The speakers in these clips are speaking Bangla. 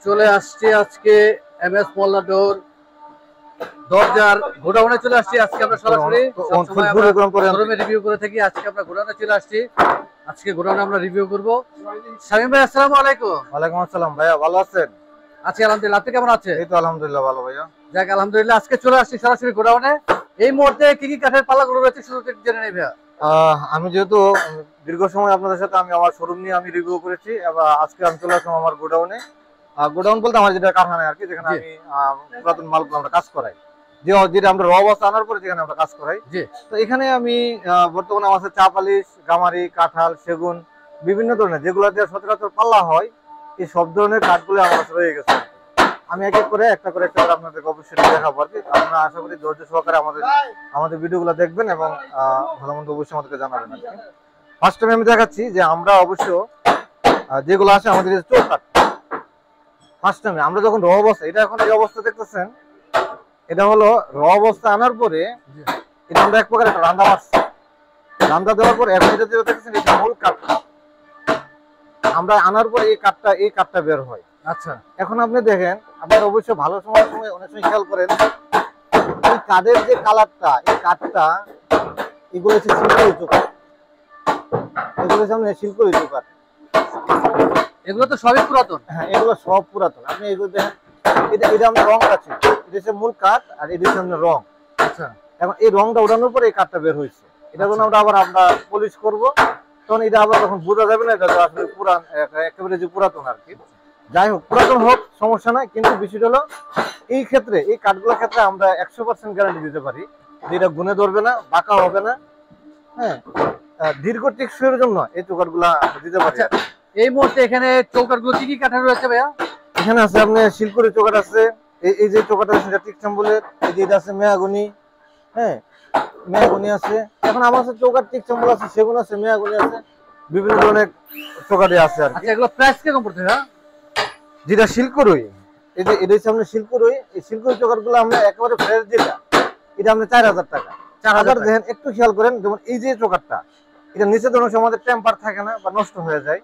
চলে আসছি আজকে এমএস মোল্লা ডোর দরজার গোডাউনে চলে আসছি। আজকে আমরা সরাসরি সবসময় আমরা শোরুমে রিভিউ করে থাকি। আজকে আমরা গোডাউনে চলে আসছি। আজকে গোডাউনে আমরা রিভিউ করব। শামীম ভাই আসসালামু আলাইকুম। ওয়ালাইকুম আসসালাম ভাইয়া, ভালো আছেন? আছি আলহামদুলিল্লাহ, আপনি কেমন আছেন? এই তো আলহামদুলিল্লাহ ভালো ভাইয়া। যাক আলহামদুলিল্লাহ, আজকে চলে আসছি সরাসরি গোডাউনে। এই মুহূর্তে কি কি কাঠের পাল্লাগুলো রয়েছে শুরু থেকে জেনে নেই ভাইয়া। আমি যেহেতু দীর্ঘ সময় আপনাদের সাথে আমি আমার শোরুম নিয়ে আমি রিভিউ করেছি, এবার আজকে আমি চলে আসলাম আমার গোডাউনে। গোডাউন বলতে আমার যেটা কারখানা আর কি, যেখানে আমি পুরাতন মালগুলো আমরা কাজ করাই, যেটা আমরা র অবস্থা আনার পরে যেখানে আমরা কাজ করাই। তো এখানে আমি বর্তমানে আমার চা পালিশ, গামারি, কাঁঠাল, সেগুন, বিভিন্ন ধরনের যেগুলো দিয়ে সচরাচর পাল্লা হয়, এই সব ধরনের কাঠগুলো আমার কাছে রয়ে গেছে। আমি এক এক করে একটা করে আপনাদেরকে অবশ্যই দেখাবো আর কি। আপনারা আশা করি ধৈর্য সহকারে আমাদের ভিডিওগুলো দেখবেন এবং ভালো মন্দ অবশ্যই আমাদেরকে জানাবেন আর কি। ফার্স্ট টাইম আমি দেখাচ্ছি যে আমরা অবশ্য যেগুলো আছে আমাদের চৌকাঠ। ফার্স্ট টাইমে আমরা যখন র অবস্থা, এটা এখন যে অবস্থা দেখতেছেন, এটা হলো র অবস্থা আনার পরে এটা আমরা এক প্রকার একটা রান্না মারছি। রান্না দেওয়ার পর এখন এটা যেটা দেখতেছেন এটা মূল কাঠ। আমরা আনার পরে এই কাঠটা বের হয়। আচ্ছা, এখন আপনি দেখেন, আপনার অবশ্যই ভালো সময় অনেক সময় খেয়াল করেন, এই কাঠের যে কালারটা, এই কাঠটা এগুলো হচ্ছে শিল্পী চোকার, এগুলো সামনে শিল্পী চোকার। এগুলো তো সবই পুরাতন। হ্যাঁ, এগুলো সব পুরাতন। আপনি এগুলো দেখেন, এটা আমরা রং আছে, এটা হচ্ছে মূল কাঠ আর এটা হচ্ছে আপনার রং। আচ্ছা, এখন এই রংটা ওঠানোর পরে এই কাঠটা বের হয়েছে। এটা যখন আমরা পলিশ করবো, তখন এটা আবার তখন বোঝা যাবে না এটা আসলে পুরান, একেবারে যে পুরাতন আর কি। যাই হোক, পুরাতন হোক সমস্যা নাই, কিন্তু বিষয়টা হলো এই ক্ষেত্রে, এই কাঠগুলোর ক্ষেত্রে আমরা 100% গ্যারান্টি দিতে পারি যে এটা গুনে ধরবে না, বাঁকা হবে না। হ্যাঁ, দীর্ঘ টেকসইয়ের জন্য এই চৌকাঠগুলা দিতে পারি। এই মুহূর্তে এখানে চৌকাঠগুলো কি কি কাঠের রয়েছে ভাইয়া? এখানে আছে আপনার শিলকুড়ি চৌকাঠ আছে, এই যে চৌকাঠ আছে সেটা টিকচাম্বুলের, এই যে এটা আছে মেয়াগুনি। হ্যাঁ, মেয়াগুনি আছে। এখন আমার কাছে চৌকাঠ টিকচাম্বুল আছে, সেগুন আছে, মেয়াগুনি আছে, বিভিন্ন ধরনের চৌকাঠে আছে আর কি। এগুলো প্রাইস কিরকম পড়ছে ভাইয়া? যেটা শিলকুড়ি, এই যে এটা হচ্ছে আপনার শিলকুড়ি, এই শিলকুড়ি চৌকাঠগুলো আমরা একেবারে ফ্রেশ, যেটা এটা আপনার 4000 টাকা। 4000 দেখেন, একটু খেয়াল করেন, যেমন এই যে চৌকাঠটা, এটা নিচে ধরুন আমাদের টেম্পার থাকে না বা নষ্ট হয়ে যায়,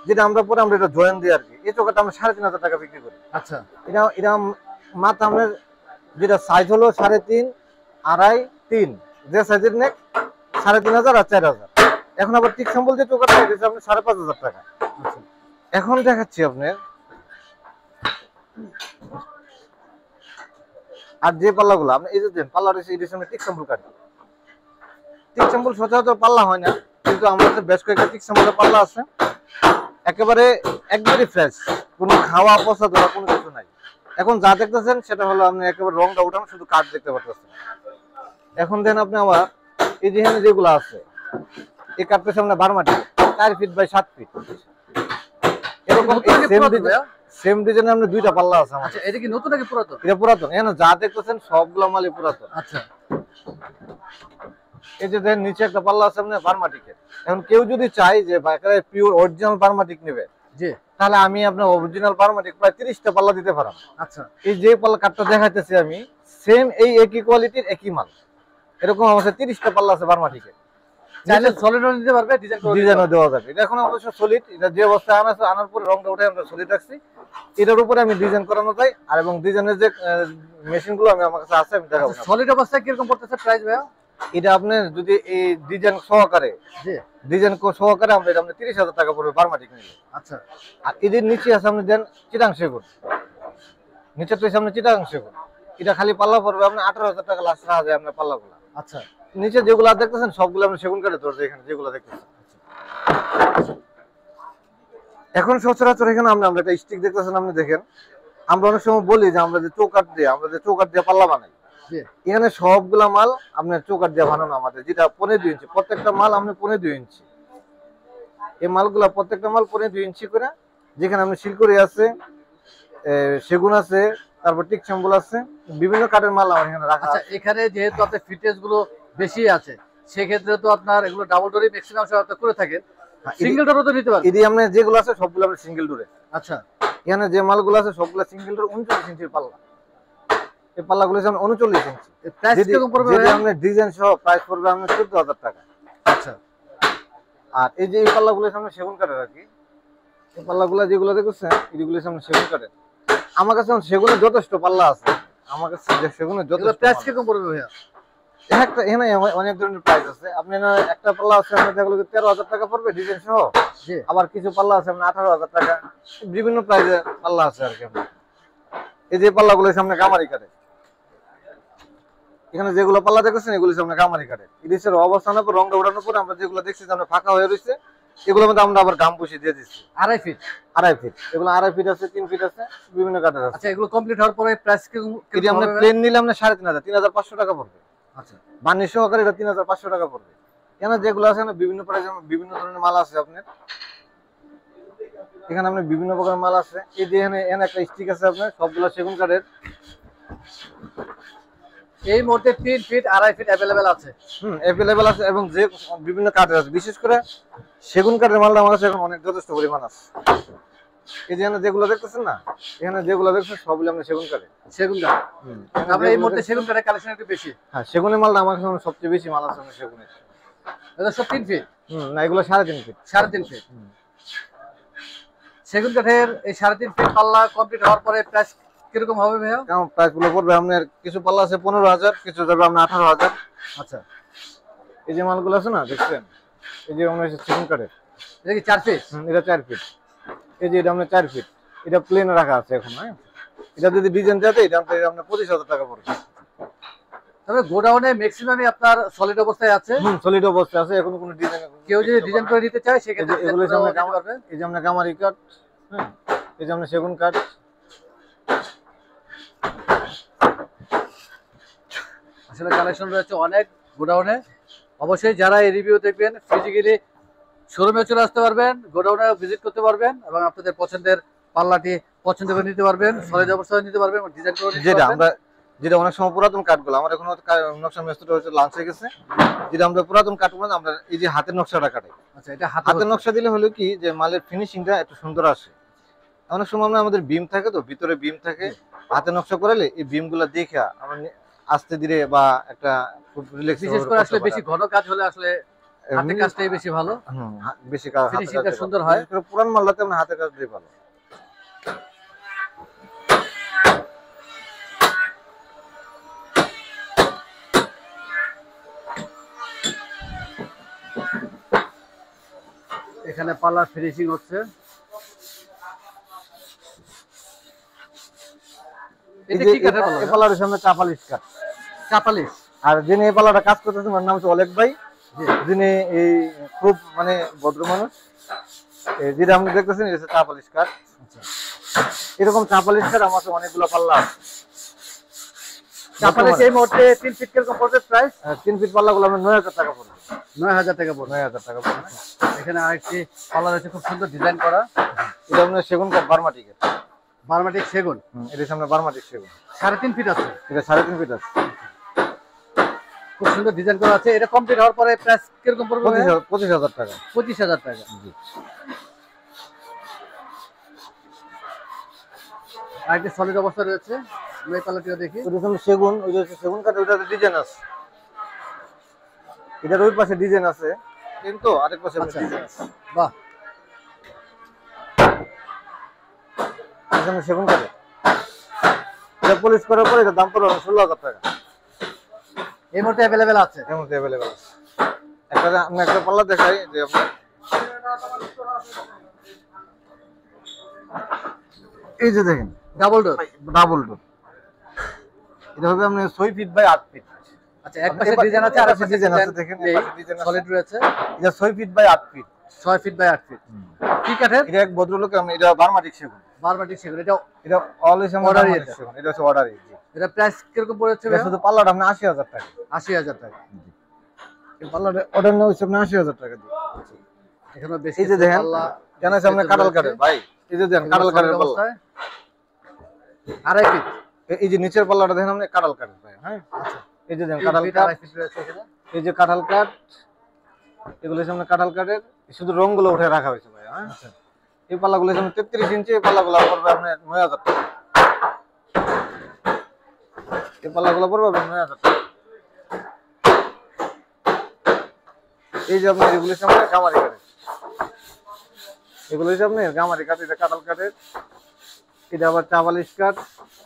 যেটা আমরা পরে আমরা এটা জয়েন দিই আর কি। এই চৌকাঠটা আমরা 3500 টাকা বিক্রি করি। আচ্ছা, এটা মাথা আপনার যেটা সাইজ হলো 3.5, 2.5, 3, যে সাইজের নেক 3500 আর 4000। এখন আবার ঠিক সম্বল যে চৌকাঠটা এটা আপনি 5500 টাকা। এখন দেখাচ্ছি আপনার আর যে পাল্লাগুলো আপনি এই যে দেন, পাল্লা রয়েছে এর সামনে টিক সম্বল কাটি। টিক সম্বল সচরাচর পাল্লা হয় না, কিন্তু আমাদের বেশ কয়েকটা টিক সম্বলের পাল্লা আছে, একবারে ফ্রেশ, কোনো খাওয়া পচা ধরা কোনো কিছু নাই। এখন যা দেখতেছেন সেটা হলো আপনি একেবারে রংটা উঠানো, শুধু কাঠ দেখতে পাচ্ছেন। এখন দেন আপনি আবার এই যেখানে যেগুলো আছে, এই কাঠটা সামনে বারমাটি 4 ফিট বাই 7 ফিট, এরকম সেম ডিজাইনে আপনি দুইটা পাল্লা আছে আমার। আচ্ছা, এটা কি নতুন নাকি পুরাতন? এটা পুরাতন। এখানে যা দেখতেছেন সবগুলো মালই পুরাতন। আচ্ছা, এই যে দেন নিচে একটা পাল্লা আছে আপনার বারমাটিকের। এখন কেউ যদি চাই যে একেবারে পিওর অরিজিনাল বারমাটিক নেবে, জি, তাহলে আমি আপনার অরিজিনাল বারমাটিক প্রায় 30টা পাল্লা দিতে পারলাম। আচ্ছা, এই যে পাল্লা কাঠটা দেখাইতেছি আমি, সেম এই একই কোয়ালিটির একই মাল, এরকম আমার 30টা পাল্লা আছে বারমাটিকের। চাইলে সলিডও দিতে পারবে, ডিজাইনও দেওয়া যাবে। এটা এখন অবশ্য সলিড, এটা যে অবস্থায় আনার পরে রংটা উঠে আমরা সলিড রাখছি, এটার উপরে আমি ডিজাইন করানো চাই। আর এবং ডিজাইনের যে মেশিনগুলো আমার কাছে আছে, আমি দেখাবো। সলিড অবস্থায় কিরকম পড়তেছে প্রাইস ভাইয়া? এটা আপনার যদি এই ডিজাইন সহকারে আমরা এটা 30,000 টাকা পড়বে বারমাটিক নিলে। আচ্ছা, আর এদের নিচে আছে আপনি দেন চিটাং সেগুন, নিচের তো সামনে চিটাং সেগুন, এটা খালি পাল্লা পড়বে আপনার 18,000 টাকা লাস্ট রাখা যায় আপনার পাল্লাগুলো। আচ্ছা, নিচে যেগুলো দেখতেছেন সবগুলো আপনি সেগুন কাঠে ধরছে এখানে যেগুলো দেখতেছেন। এখন সচরাচর এখানে আমরা একটা স্টিক দেখতেছেন, আপনি দেখেন, আমরা অনেক সময় বলি যে আমরা যে চৌকাঠ দিয়ে পাল্লা বানাই, এখানে সবগুলা মাল আপনার চৌকাঠ দিয়ে বানানো আমাদের, যেটা 15.2 ইঞ্চি প্রত্যেকটা মাল, আপনি 15.2 ইঞ্চি এই মালগুলা, প্রত্যেকটা মাল 15.2 ইঞ্চি করে। যেখানে আপনি শিলকুড়ি আছে, সেগুন আছে, তারপর টিক সম্বল আছে, বিভিন্ন কাঠের মাল আমার এখানে রাখা। আচ্ছা, এখানে যেহেতু আপনার ফিটনেস গুলো বেশি আছে, সেক্ষেত্রে তো আপনার এগুলো ডাবল ডোরই ম্যাক্সিমাম সময় করে থাকেন, সিঙ্গেল ডোরও তো নিতে পারবেন। এটি আপনি যেগুলো আছে সবগুলো আপনি সিঙ্গেল ডোরে। আচ্ছা, এখানে যে মালগুলো আছে সবগুলো সিঙ্গেল ডোর, 39 ইঞ্চির পাল্লা। এই পাল্লাগুলো আছে 39 ইঞ্চি। প্রাইস কিরকম পড়বে? যদি আপনি ডিজাইন সহ প্রাইস পড়বে আপনার 14,000 টাকা। আচ্ছা, আর এই যে এই পাল্লাগুলো সামনে সেগুন কাঠের আর কি, এই পাল্লাগুলো যেগুলো দেখছেন এগুলো সামনে সেগুন কাঠের। আমার কাছে সেগুনের যথেষ্ট পাল্লা আছে, আমার কাছে সেগুনের যথেষ্ট। প্রাইস কিরকম পড়বে ভাইয়া? একটা এখানে অনেক ধরনের প্রাইস আছে। আপনি একটা পাল্লা আছে আপনার যেগুলো 13,000 টাকা পড়বে ডিজাইন সহ, আবার কিছু পাল্লা আছে আপনার 18,000 টাকা, বিভিন্ন প্রাইসের পাল্লা আছে আর কি। এই যে পাল্লাগুলো সামনে কামারি কাটে, এখানে যেগুলো পাল্লা দেখছেন এগুলো সামনে কামারি কাটে। ইলিশের অবস্থানের পর রংটা ওঠানোর পর আমরা যেগুলো দেখছি আমরা ফাঁকা হয়ে রয়েছে, এগুলোর মধ্যে আমরা আবার গাম পুষি দিয়ে দিচ্ছি। 2.5 ফিট? 2.5 ফিট, এগুলো 2.5 ফিট আছে, 3 ফিট আছে, বিভিন্ন কাঠের আছে। আচ্ছা, এগুলো কমপ্লিট হওয়ার পরে প্রাইস কিরকম? যদি আমরা প্লেন নিলে আমরা 3,500 3,500 টাকা পড়বে। আচ্ছা, বানিশ সহকারে এটা 3,500 টাকা পড়বে। কেন যেগুলো আছে না বিভিন্ন প্রাইস, বিভিন্ন ধরনের মাল আছে আপনার এখানে, আপনার বিভিন্ন প্রকারের মাল আছে। এই যে এখানে একটা স্টিক আছে আপনার, সবগুলো সেগুন কাঠের। এই মুহূর্তে 3 ফিট 2.5 ফিট अवेलेबल আছে। अवेलेबल আছে, এবং যে বিভিন্ন কাঠের আছে, বিশেষ করে সেগুন কাঠের মালটা আমার কাছে এখন অনেক যথেষ্ট পরিমাণ আছে। এই যে এখানে যেগুলো দেখতেছেন না, এখানে যেগুলো দেখছেন সবগুলো আমরা সেগুন কাঠের। সেগুন কাঠ? আমরা এই মুহূর্তে সেগুন কাঠের কালেকশন একটু বেশি। হ্যাঁ, সেগুনের মালটা আমার কাছে সবচেয়ে বেশি মাল আছে সেগুনের। এটা সব 3 ফিট? না, এগুলো 3.5 ফিট। 3.5 ফিট সেগুন কাঠের। এই 3.5 ফিট পাল্লা কমপ্লিট হওয়ার পরে প্রাইস কিরকম হবে ভাইয়া? কেমন প্রাইস গুলো পড়বে আপনার? কিছু পাল্লা আছে 15,000, কিছু যাবে আপনার 18,000। আচ্ছা, এই যে মালগুলো আছে না দেখছেন, এই যে আমরা সেগুন কাঠের, এটা কি 4 ফিট? এটা 4 ফিট। এই যে এটা আপনার 4 ফিট, এটা প্লেন রাখা আছে এখন। হ্যাঁ, এটা যদি ডিজাইন দেয় এটা আপনার 25,000 টাকা পড়বে। তবে গোডাউনে ম্যাক্সিমামই আপনার সলিড অবস্থায় আছে। সলিড অবস্থায় আছে, এখন কোনো ডিজাইন। কেউ যদি ডিজাইন করে দিতে চায় সেক্ষেত্রে এগুলো সামনে কামার, এই যে আমরা কামারি কাঠ, হ্যাঁ, এই যে আমরা সেগুন কাঠ। আসলে কালেকশন রয়েছে অনেক গোডাউনে। অবশ্যই যারা এই রিভিউ দেখবেন ফিজিক্যালি শোরুমে চলে আসতে পারবেন, গোডাউনে ভিজিট করতে পারবেন এবং আপনাদের পছন্দের পাল্লাটি পছন্দ করে নিতে পারবেন, সলিড অবস্থায় নিতে পারবেন, ডিজাইন করে নিতে পারবেন। যেটা অনেক সময় পুরাতন কাঠগুলো আমার এখন নকশা মেস্তটা হচ্ছে লাঞ্চ হয়ে গেছে, যেটা আমরা পুরাতন কাঠগুলো আমরা এই যে হাতের নকশাটা কাটাই। আচ্ছা, এটা হাতের নকশা দিলে হলো কি যে মালের ফিনিশিংটা একটু সুন্দর আসে। অনেক সময় আমরা আমাদের বিম থাকে, তো ভিতরে বিম থাকে, হাতের নকশা করালে এই বিম গুলা দেখে আমরা আস্তে ধীরে বা একটা খুব রিল্যাক্স, বিশেষ করে আসলে বেশি ঘন কাজ হলে আসলে হাতের কাজটাই বেশি ভালো, বেশি কাজ ফিনিশিংটা সুন্দর হয়। পুরান মালটাতে আমরা হাতের কাজ দিয়ে ভালো। এখানে পাল্লার ফিনিশিং হচ্ছে। এটা কি কাঠের পাল্লা? এই পাল্লার সামনে চাপালিশ কাঠ। চাপালিশ? আর যিনি এই পাল্লাটা কাজ করতেছেন ওর নাম হচ্ছে অলেক ভাই, যিনি এই খুব মানে ভদ্র মানুষ। যেটা আপনি দেখতেছেন এটা চাপালিশ কাঠ। এরকম চাপালিশ কাঠ আমার কাছে অনেকগুলো পাল্লা আছে। চাপালিশ এই মুহূর্তে 3 ফিট কিরকম পড়বে প্রাইস? 3 ফিট পাল্লাগুলো আমরা 9,000 টাকা পড়বে। 9,000 টাকা পড়বে। 9,000 টাকা পড়বে। এখানে আরেকটি পাল্লা রয়েছে খুব সুন্দর ডিজাইন করা। এটা আপনার সেগুন কাঠ, বারমাটিক। বারমাটিক সেগুন? এর সামনে বারমাটিক সেগুন। 3.5 ফিট আছে? এটা 3.5 ফিট আছে। খুব সুন্দর ডিজাইন করা আছে। এটা কমপ্লিট হওয়ার পরে প্রাইস কিরকম পড়বে? 25,000 টাকা। 25,000 টাকা। জি। আরেকটি সলিড অবস্থা রয়েছে, এই পাল্লাটিও দেখি। ওই সামনে সেগুন, ওই যে সেগুন কাঠ, ওইটাতে ডিজাইন আছে। এটার ওই পাশে ডিজাইন আছে, কিন্তু আরেক পাশে ডিজাইন আছে। বাহ, এখানে সেগুন কাঠে এটা পলিশ করার পরে এটার দাম পড়বে 16,000 টাকা। এই মুহূর্তে अवेलेबल আছে? এই মুহূর্তে अवेलेबल আছে। আমি একটা পাল্লা দেখাই যে আপনার, এই যে দেখেন ডাবল ডোর। Double door. এটা হবে আপনার 6 ফিট বাই 8 ফিট। আচ্ছা, এক পাশে ডিজাইন আছে আর এক পাশে ডিজাইন আছে, দেখেন ডিজাইন সলিড রয়েছে। এটা 6 feet by 8 feet. 6 feet by 8 feet. কি কাঠের? এটা এক ভদ্রলোক, এটা বারমাটিক সেগুন। বারমাটিক সেগুন। এটা অলওয়েজ আমরা অর্ডারই সেগুন, এটা হচ্ছে অর্ডারই। এটা প্রাইস কিরকম পড়েছে? এটা শুধু পাল্লাটা আপনি 80,000 টাকা। 80,000 টাকা। এই পাল্লাটা অর্ডার নেওয়া হচ্ছে আপনি 80,000 টাকা দিয়ে। এখানে বেশি এই যে দেখেন কেন আছে আপনার কাটাল কাঠের ভাই, এই যে দেখেন কাটাল কাঠের পাল্লা 2.5 ফিট। এই যে নিচের পাল্লাটা দেখেন আপনি কাটাল কাঠের ভাই। হ্যাঁ, আচ্ছা, এই যে দেখেন কাটাল কাঠ, 2.5 ফিট রয়েছে এখানে। এই যে কাটাল কাঠ, এগুলো সামনে কাটাল কাঠের, শুধু রংগুলো উঠে রাখা হয়েছে ভাই। হ্যাঁ, আচ্ছা, এই পাল্লাগুলো সামনে 33 ইঞ্চি, এই পাল্লাগুলো পড়বে আপনার 9,000 টাকা। এই পাল্লাগুলো পড়বে আপনার 9,000 টাকা। এই যে আপনার এগুলো সামনে কামারি কাঠের, এগুলো হচ্ছে আপনার গামারি কাঠ, এটা কাঁঠাল কাঠের, এটা আবার চা বালিশ কাঠ,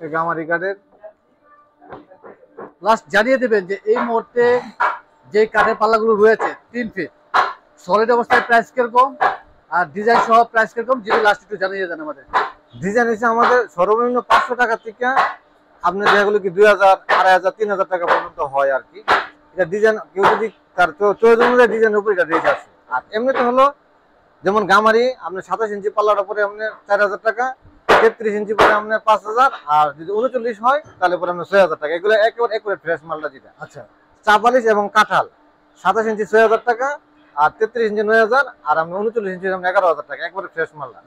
এই গামারি কাঠের। লাস্ট জানিয়ে দেবেন যে এই মুহূর্তে যে কাঠের পাল্লাগুলো রয়েছে 3 ফিট সলিড অবস্থায় প্রাইস কিরকম আর ডিজাইন সহ প্রাইস কিরকম, যদি লাস্ট একটু জানিয়ে দেন আমাদের। ডিজাইন হচ্ছে আমাদের সর্বনিম্ন 500 টাকা থেকে আপনার যেগুলো কি 2000, 2500, 3000 টাকা পর্যন্ত হয় আর কি। এটা ডিজাইন কেউ যদি তার চয়েস অনুযায়ী ডিজাইনের উপর এটা রেট আছে। আর এমনিতে হলো যেমন গামারি আপনার 27 ইঞ্চি পাল্লাটা পরে আপনার 4000 টাকা, 33 ইঞ্চি পরে আপনার 5000, আর যদি 39 হয় তাহলে পরে আপনার 6000 টাকা। এগুলো একেবারে ফ্রেশ মালটা যেটা। আচ্ছা, চা বালিশ এবং কাঁঠাল 27 ইঞ্চি 6000 টাকা, আর 33 ইঞ্চি 9000, আর আমরা 39 ইঞ্চি 11000 টাকা, একবারে ফ্রেশ মালটা।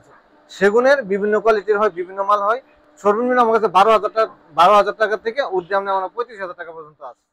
সেগুনের বিভিন্ন কোয়ালিটির হয়, বিভিন্ন মাল হয়। সর্বনিম্ন আমার কাছে 12,000 টাকা থেকে ঊর্ধ্বে আমরা 35,000 টাকা পর্যন্ত আছে।